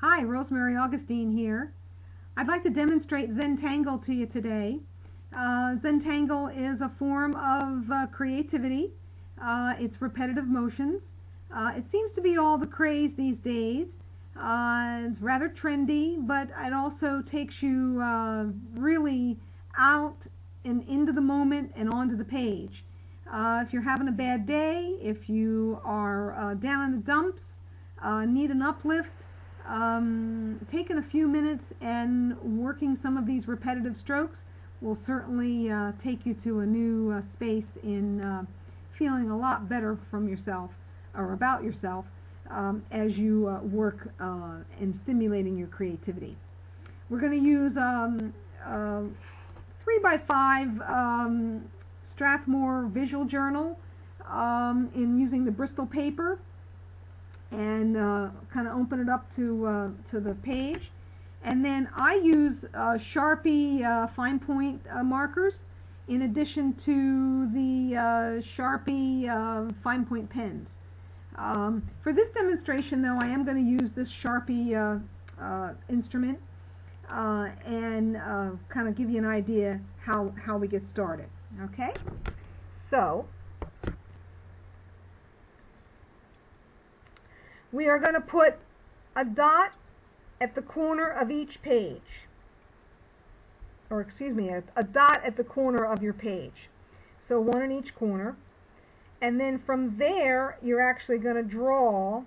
Hi, Rosemary Augustine here. I'd like to demonstrate Zentangle to you today. Zentangle is a form of creativity. It's repetitive motions. It seems to be all the craze these days. It's rather trendy, but it also takes you really out and into the moment and onto the page. If you're having a bad day, if you are down in the dumps, need an uplift, taking a few minutes and working some of these repetitive strokes will certainly take you to a new space in feeling a lot better from yourself or about yourself as you work in stimulating your creativity. We're going to use 3x5 Strathmore visual journal in using the Bristol paper, and kind of open it up to the page. And then I use Sharpie fine point markers in addition to the Sharpie fine point pens. For this demonstration though, I am going to use this Sharpie instrument and kind of give you an idea how we get started. Okay? So we are going to put a dot at the corner of each page, or excuse me, a dot at the corner of your page. So one in each corner. And then from there, you're actually going to draw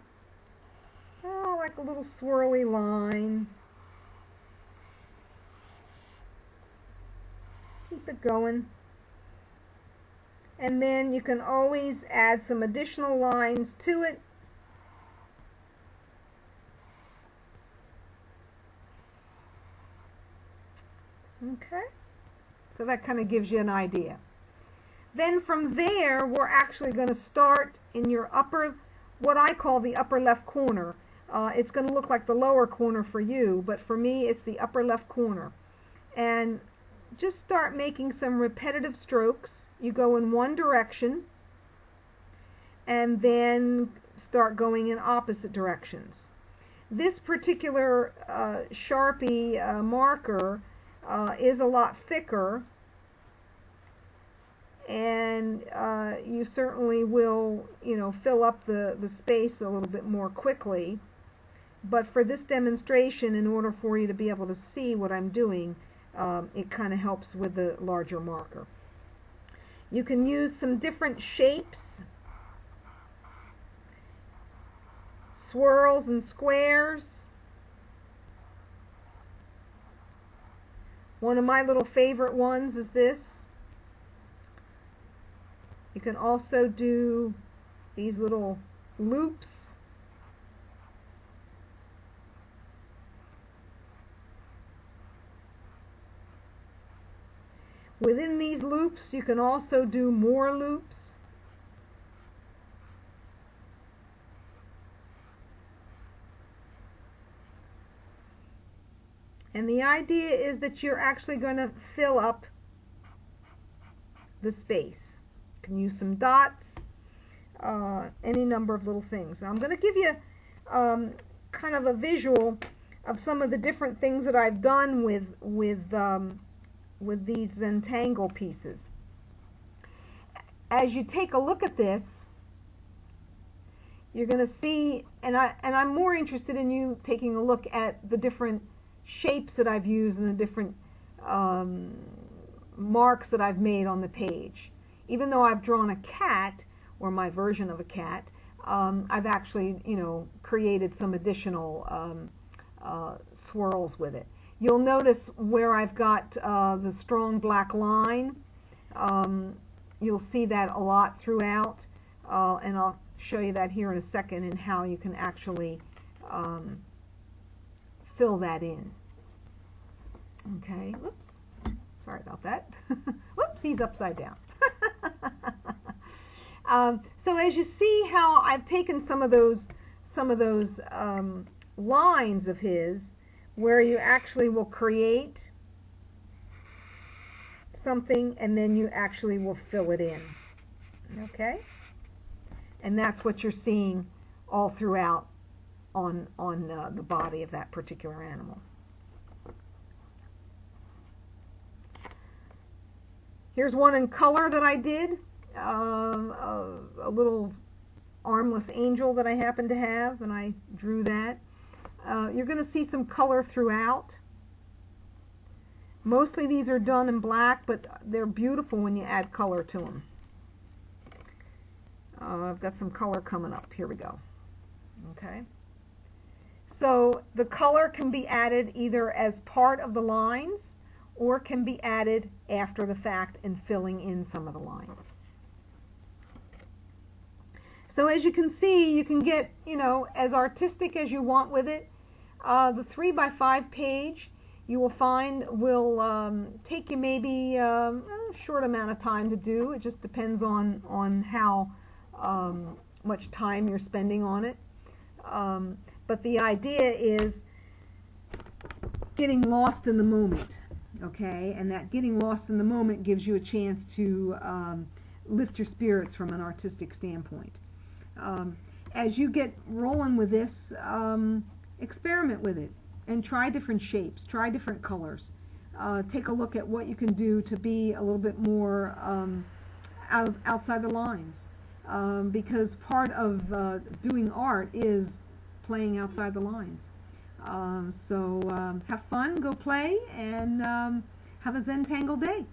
like a little swirly line. Keep it going. And then you can always add some additional lines to it. Okay, so that kind of gives you an idea. Then from there, we're actually going to start in your upper, what I call the upper left corner. It's going to look like the lower corner for you, but for me it's the upper left corner. And just start making some repetitive strokes. You go in one direction and then start going in opposite directions. This particular Sharpie marker is a lot thicker, and you certainly will, fill up the space a little bit more quickly. But for this demonstration, in order for you to be able to see what I'm doing, it kind of helps with the larger marker. You can use some different shapes, swirls and squares. One of my little favorite ones is this. You can also do these little loops. Within these loops, you can also do more loops. And the idea is that you're actually going to fill up the space. You can use some dots, any number of little things. Now I'm going to give you kind of a visual of some of the different things that I've done with these Zentangle pieces. As you take a look at this, you're going to see, and I'm more interested in you taking a look at the different shapes that I've used and the different marks that I've made on the page. Even though I've drawn a cat, or my version of a cat, I've actually, created some additional swirls with it. You'll notice where I've got the strong black line. You'll see that a lot throughout, and I'll show you that here in a second and how you can actually fill that in. Okay, whoops, sorry about that. Whoops, he's upside down. So as you see how I've taken some of those lines of his, where you actually will create something and then you actually will fill it in. Okay? And that's what you're seeing all throughout on the body of that particular animal. Here's one in color that I did, a little armless angel that I happen to have, and I drew that. You're going to see some color throughout. Mostly these are done in black, but they're beautiful when you add color to them. I've got some color coming up. Here we go. Okay. So the color can be added either as part of the lines or can be added after the fact and filling in some of the lines. So as you can see, you can get, as artistic as you want with it. The 3x5 page, you will find, will take you maybe a short amount of time to do. It just depends on how much time you're spending on it. But the idea is getting lost in the moment, okay? And that getting lost in the moment gives you a chance to lift your spirits from an artistic standpoint. As you get rolling with this, experiment with it and try different shapes, try different colors. Take a look at what you can do to be a little bit more outside the lines, because part of doing art is playing outside the lines. So have fun, go play, and have a Zentangle day.